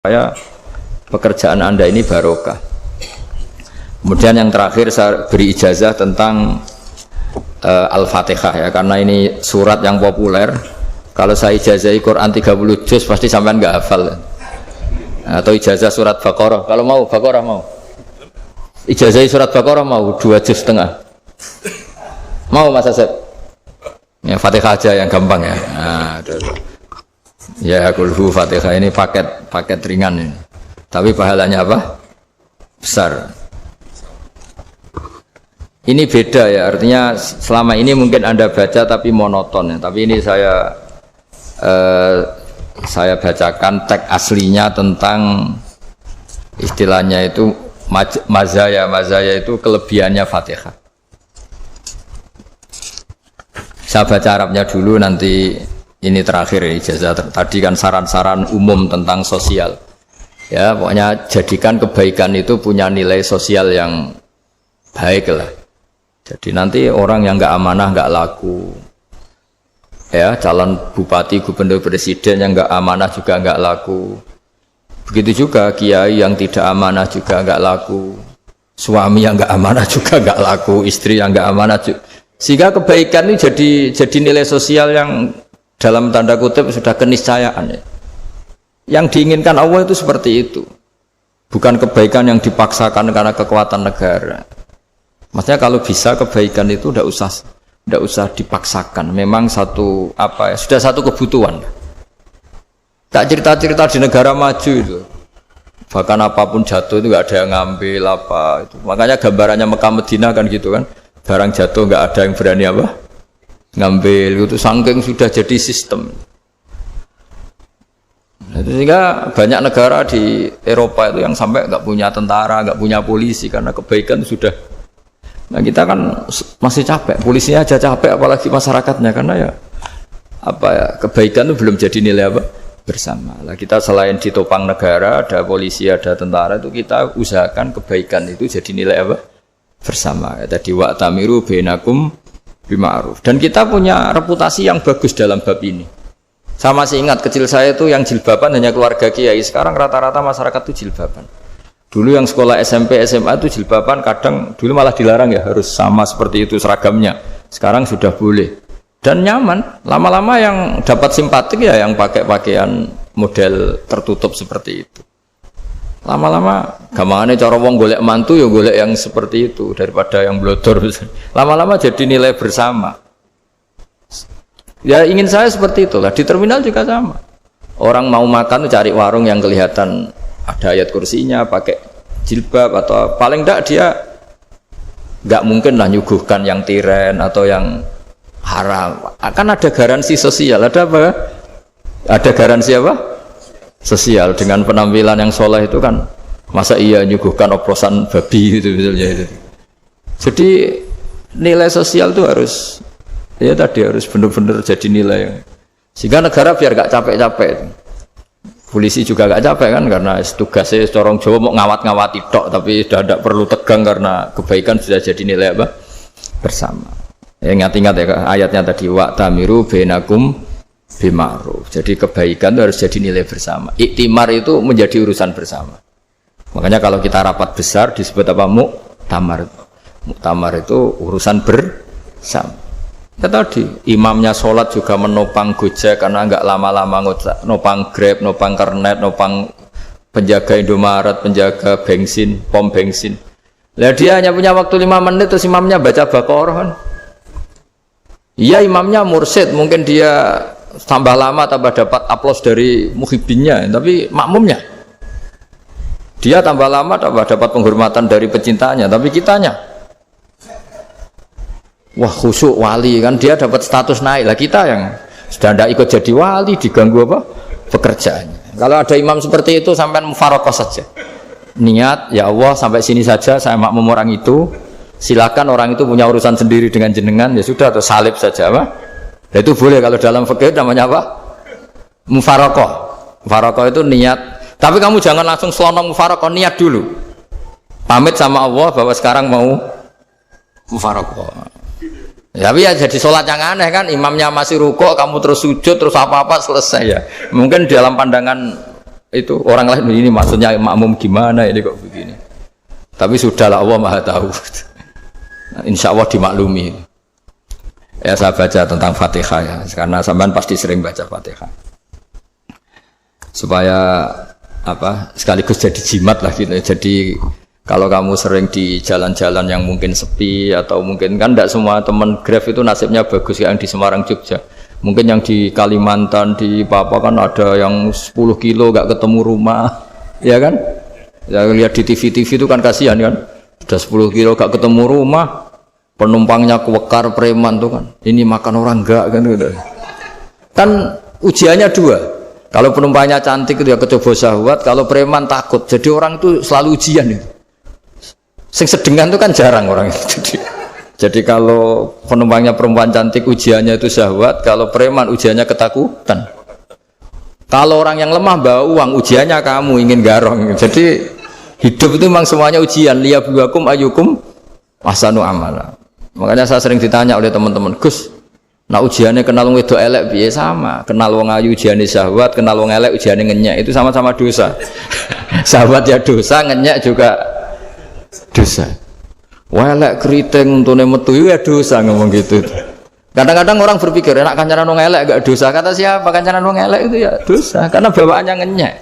Saya pekerjaan Anda ini barokah. Kemudian yang terakhir saya beri ijazah tentang Al-Fatihah ya, karena ini surat yang populer. Kalau saya ijazahi Quran 30 juz pasti sampean nggak hafal. Atau ijazah surat Baqarah. Kalau mau Baqarah mau. Ijazahi surat Baqarah mau 2 juz setengah. Mau Mas Asep? Ya Fatihah aja yang gampang ya. Nah, ya kulhu Fatihah ini paket ringan ini. Tapi pahalanya apa? Besar. Ini beda ya, artinya selama ini mungkin Anda baca tapi monoton ya. Tapi ini saya bacakan teks aslinya tentang istilahnya itu mazaya itu kelebihannya Fatihah. Saya baca Arabnya dulu, nanti ini terakhir ya, ijazah tadi kan saran-saran umum tentang sosial ya, pokoknya jadikan kebaikan itu punya nilai sosial yang baik lah. Jadi nanti orang yang nggak amanah nggak laku ya, calon bupati, gubernur, presiden yang nggak amanah juga nggak laku. Begitu juga kiai yang tidak amanah juga nggak laku, suami yang nggak amanah juga nggak laku, istri yang nggak amanah juga. Sehingga kebaikan ini jadi nilai sosial yang dalam tanda kutip sudah keniscayaan ya. Yang diinginkan Allah itu seperti itu, bukan kebaikan yang dipaksakan karena kekuatan negara. Maksudnya kalau bisa kebaikan itu tidak usah dipaksakan, memang satu apa ya, sudah satu kebutuhan. Tak cerita-cerita di negara maju itu, bahkan apapun jatuh itu nggak ada yang ngambil apa itu. Makanya gambarannya Mekah Medina kan gitu kan, barang jatuh nggak ada yang berani apa ngambil, itu saking sudah jadi sistem. Nah, sehingga banyak negara di Eropa itu yang sampai nggak punya tentara, nggak punya polisi karena kebaikan sudah. Nah kita kan masih capek, polisinya aja capek, apalagi masyarakatnya, karena ya apa ya, kebaikan itu belum jadi nilai apa bersama. Nah, kita selain ditopang negara, ada polisi, ada tentara, itu kita usahakan kebaikan itu jadi nilai apa bersama. Ya, tadi wa'tamiru bainakum bima'ruf. Dan kita punya reputasi yang bagus dalam bab ini. Saya masih ingat kecil saya itu yang jilbaban hanya keluarga kiai. Sekarang rata-rata masyarakat itu jilbaban. Dulu yang sekolah SMP, SMA itu jilbaban, kadang dulu malah dilarang ya, harus sama seperti itu seragamnya. Sekarang sudah boleh dan nyaman. Lama-lama yang dapat simpatik ya yang pakai pakaian model tertutup seperti itu. Lama-lama gampangane cara wong golek mantu ya golek yang seperti itu daripada yang blodor. Lama-lama jadi nilai bersama. Ya ingin saya seperti itulah. Di terminal juga sama. Orang mau makan cari warung yang kelihatan ada ayat kursinya, pakai jilbab, atau paling enggak dia enggak mungkin lah nyuguhkan yang tiren atau yang haram. Akan ada garansi sosial. Ada apa? Ada garansi apa? Sosial. Dengan penampilan yang soleh itu kan, masa iya nyuguhkan oplosan babi gitu misalnya itu. Jadi nilai sosial itu harus ya tadi harus benar-benar jadi nilai. Sehingga negara biar gak capek-capek. Polisi juga gak capek kan, karena tugasnya corong Jawa mau ngawat-ngawati tok, tapi sudah tidak perlu tegang karena kebaikan sudah jadi nilai apa bersama. Ya, ingat-ingat ya ayatnya tadi, wa'tamiru bainakum bima'ruf. Jadi kebaikan itu harus jadi nilai bersama. Iktimar itu menjadi urusan bersama. Makanya kalau kita rapat besar disebut apa? Muktamar. Muktamar itu urusan bersama. Ya tadi imamnya sholat juga menopang Gojek karena nggak lama-lama nopang Grab, nopang Kernet, nopang penjaga Indomaret, penjaga bensin, pom bensin. Lah dia hanya punya waktu 5 menit terus imamnya baca Baqarah kan. Iya imamnya mursyid, mungkin dia tambah lama tambah dapat aplaus dari muhibbinnya, tapi makmumnya dia tambah lama tambah dapat penghormatan dari pecintanya, tapi kitanya wah khusyuk wali kan, dia dapat status naik lah. Kita yang sudah tidak ikut jadi wali diganggu apa pekerjaannya. Kalau ada imam seperti itu sampai mufaroqah saja, niat ya Allah sampai sini saja saya makmum orang itu, silakan orang itu punya urusan sendiri dengan jenengan ya sudah, atau salib saja apa. Nah, itu boleh kalau dalam fikih namanya apa mufaroqah. Mufaroqah itu niat, tapi kamu jangan langsung selonong mufaroqah, niat dulu pamit sama Allah bahwa sekarang mau mufaroqah. Tapi ya jadi sholat yang aneh kan, imamnya masih rukuk, kamu terus sujud, terus apa-apa selesai ya. Mungkin dalam pandangan itu orang lain ini maksudnya makmum gimana ini kok begini. Tapi sudahlah Allah Maha tahu. Nah, insya Allah dimaklumi. Ya saya baca tentang Fatihah ya, karena sampean pasti sering baca Fatihah. Supaya apa? Sekaligus jadi jimat lah gitu. Jadi kalau kamu sering di jalan-jalan yang mungkin sepi atau mungkin kan tidak semua teman Grab itu nasibnya bagus yang di Semarang Jogja. Mungkin yang di Kalimantan di Papua kan ada yang 10 kilo gak ketemu rumah, ya kan? Ya lihat di TV itu kan kasihan kan, udah 10 kilo gak ketemu rumah, penumpangnya kewekar preman tuh kan, ini makan orang enggak kan gitu. Kan ujiannya dua, kalau penumpangnya cantik itu ya kecoba syahwat, kalau preman takut, jadi orang itu selalu ujian itu. Sing sedengan itu kan jarang orang itu. Jadi kalau penumpangnya perempuan cantik ujiannya itu syahwat, kalau preman ujiannya ketakutan. Kalau orang yang lemah bawa uang ujiannya kamu ingin garong. Jadi hidup itu memang semuanya ujian. Liyabluwakum ayyukum ahsanu amala. Makanya saya sering ditanya oleh teman-teman, Gus, nah ujiannya kenal wong wedok elek piye sama? Kenal wong ayu ujiannya syahwat, kenal wong elek ujiannya ngenyek, itu sama-sama dosa. Syahwat ya dosa, ngenyek juga dosa. Welek keriting untune metu ya dosa ngomong gitu. Kadang-kadang orang berpikir enak kancanan wong elek gak dosa. Kata siapa kancanan wong elek itu ya dosa karena bawaannya ngenyek.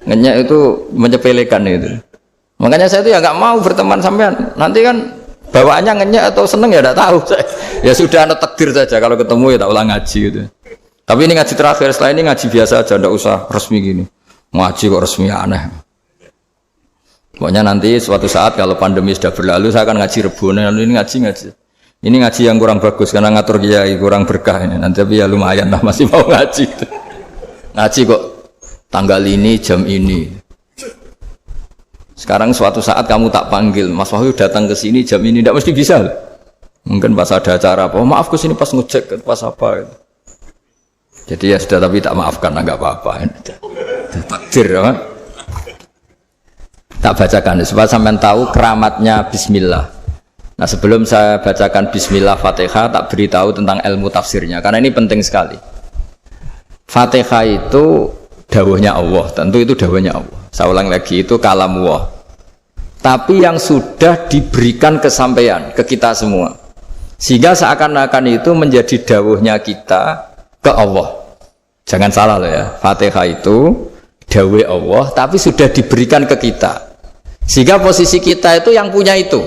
Ngenyek itu menyepelekan itu. Makanya saya itu ya nggak mau berteman sampean. Nanti kan bawaannya ngenyek atau seneng ya tidak tahu. Ya sudah ada takdir saja kalau ketemu ya tak ulang ngaji gitu. Tapi ini ngaji terakhir, setelah ini ngaji biasa aja, tidak usah resmi gini. Ngaji kok resmi aneh. Pokoknya nanti suatu saat kalau pandemi sudah berlalu saya akan ngaji Rebone. Ini ngaji. Ini ngaji yang kurang bagus karena ngatur kiai kurang berkah ini. Nanti tapi ya lumayan lah masih mau ngaji. Ngaji kok tanggal ini jam ini. Sekarang suatu saat kamu tak panggil, Mas Wahyu datang ke sini jam ini tidak mesti bisa. Mungkin pas ada acara apa? Oh, maaf ke sini pas ngecek pas apa. Jadi ya sudah tapi tak maafkan enggak apa-apa. Takdir ya. Tak bacakan supaya sampean tahu keramatnya bismillah. Nah, sebelum saya bacakan bismillah Fatihah, tak beritahu tentang ilmu tafsirnya karena ini penting sekali. Fatihah itu dawuhnya Allah, tentu itu dawuhnya Allah. Saya ulang lagi, itu kalam Allah. Tapi yang sudah diberikan kesampaian ke kita semua. Sehingga seakan-akan itu menjadi dawuhnya kita ke Allah. Jangan salah loh ya. Fatihah itu dawuh Allah tapi sudah diberikan ke kita. Sehingga posisi kita itu yang punya itu.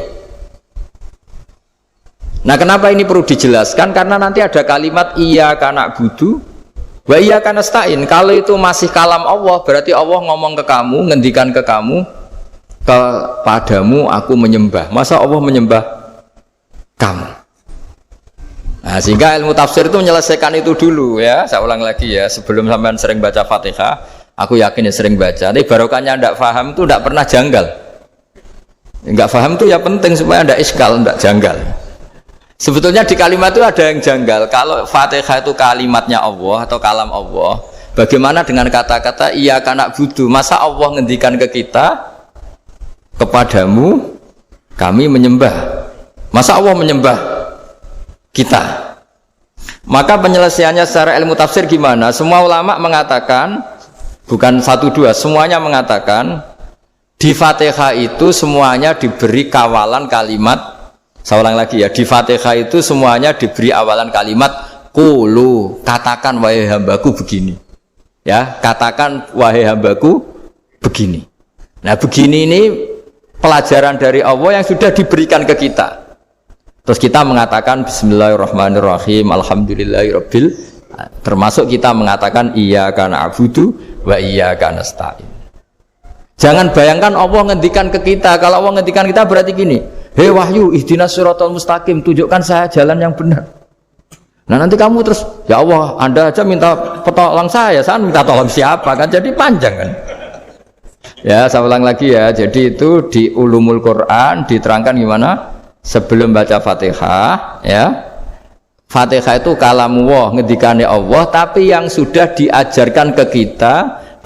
Nah, kenapa ini perlu dijelaskan? Karena nanti ada kalimat iyyaka na'budu wa iyyaka nasta'in. Kalau itu masih kalam Allah, berarti Allah ngomong ke kamu, ngendikan ke kamu, kepadamu aku menyembah. Masa Allah menyembah kamu? Nah, sehingga ilmu tafsir itu menyelesaikan itu dulu ya. Saya ulang lagi ya, sebelum sampean sering baca Fatihah, aku yakin ya sering baca. Tapi barokahnya tidak paham itu tidak pernah janggal. Enggak paham itu ya penting supaya tidak iskal, tidak janggal. Sebetulnya di kalimat itu ada yang janggal. Kalau Fatihah itu kalimatnya Allah atau kalam Allah, bagaimana dengan kata-kata iyyaka na'budu? Masa Allah ngendikan ke kita, kepadamu kami menyembah? Masa Allah menyembah kita? Maka penyelesaiannya secara ilmu tafsir gimana? Semua ulama mengatakan, bukan satu dua, semuanya mengatakan di Fatihah itu semuanya diberi kawalan kalimat. Saya ulang lagi ya, di Fatihah itu semuanya diberi awalan kalimat qulu, katakan wahai hambaku begini. Ya, katakan wahai hambaku begini. Nah, begini ini pelajaran dari Allah yang sudah diberikan ke kita. Terus kita mengatakan bismillahirrahmanirrahim, alhamdulillahirabbil, termasuk kita mengatakan iyyaka na'budu wa iyyaka nasta'in. Jangan bayangkan Allah ngendikan ke kita. Kalau Allah ngendikan kita berarti gini, hei Wahyu, ihdinas siratal mustaqim, tunjukkan saya jalan yang benar. Nah, nanti kamu terus, ya Allah, Anda aja minta tolong saya minta tolong siapa kan? Jadi panjang kan? Ya, saya ulang lagi ya. Jadi itu di Ulumul Quran diterangkan gimana? Sebelum baca Fatihah, ya. Fatihah itu kalamullah, ngendikane Allah, tapi yang sudah diajarkan ke kita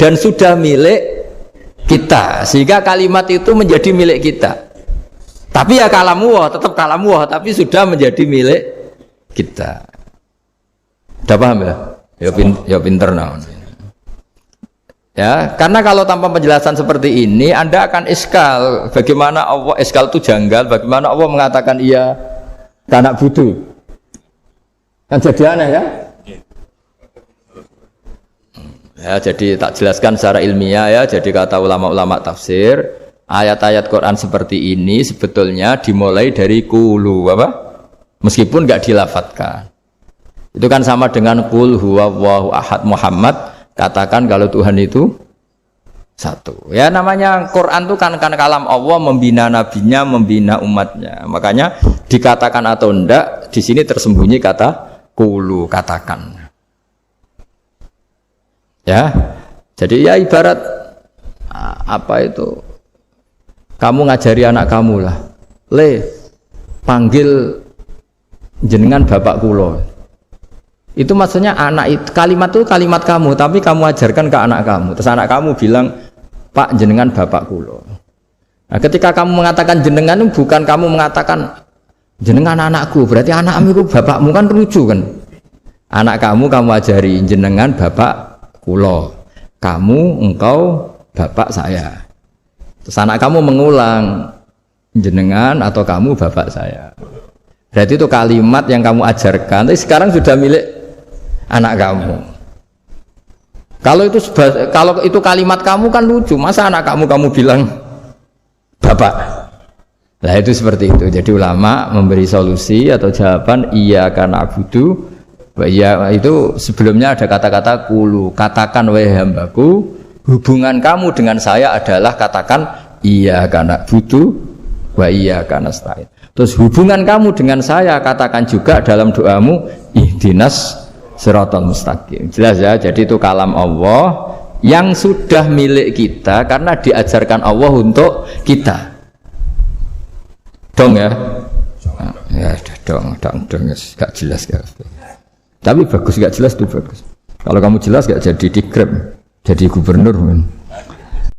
dan sudah milik kita, sehingga kalimat itu menjadi milik kita. Tapi ya kalamullah, tetap kalamullah, tapi sudah menjadi milik kita. Udah paham ya? Ya pinter nah. Ya, karena kalau tanpa penjelasan seperti ini Anda akan iskal. Bagaimana Allah iskal itu janggal, bagaimana Allah mengatakan iya anak butuh. Kan jadi aneh ya? Ya, jadi tak jelaskan secara ilmiah ya. Jadi kata ulama-ulama tafsir, ayat-ayat Quran seperti ini sebetulnya dimulai dari qulu apa? Meskipun enggak dilafatkan. Itu kan sama dengan qul huwallahu ahad Muhammad. Katakan kalau Tuhan itu satu. Ya namanya Quran itu kan kalam Allah membina nabinya, membina umatnya. Makanya dikatakan atau enggak, di sini tersembunyi kata qulu, katakan. Ya. Jadi ya ibarat apa itu? Kamu ngajari anak kamu lah. Le, panggil jenengan bapak kula. Itu maksudnya anak itu kalimat itu kalimat kamu, tapi kamu ajarkan ke anak kamu. Terus anak kamu bilang, Pak jenengan bapak kulo. Nah, ketika kamu mengatakan jenengan itu bukan kamu mengatakan jenengan anakku, berarti anakmu itu bapakmu, kan lucu kan? Anak kamu ajari jenengan bapak kulo. Kamu engkau bapak saya. Terus anak kamu mengulang jenengan atau kamu bapak saya. Berarti itu kalimat yang kamu ajarkan, tapi sekarang sudah milik anak kamu. Kalau itu kalimat kamu kan lucu, masa anak kamu bilang bapak. Nah itu seperti itu. Jadi ulama memberi solusi atau jawaban iya karena abudu. Iya itu sebelumnya ada kata-kata qulu, katakan wahai hambaku, hubungan kamu dengan saya adalah katakan iya karena abudu wa iya karena nasta'in. Terus hubungan kamu dengan saya katakan juga dalam doamu ihdinas siratal mustaqim. Jelas ya, jadi itu kalam Allah yang sudah milik kita karena diajarkan Allah untuk kita. Dong ya? Ya dong, gak jelas ya. Tapi bagus, gak jelas itu bagus. Kalau kamu jelas gak jadi dikrep, jadi gubernur.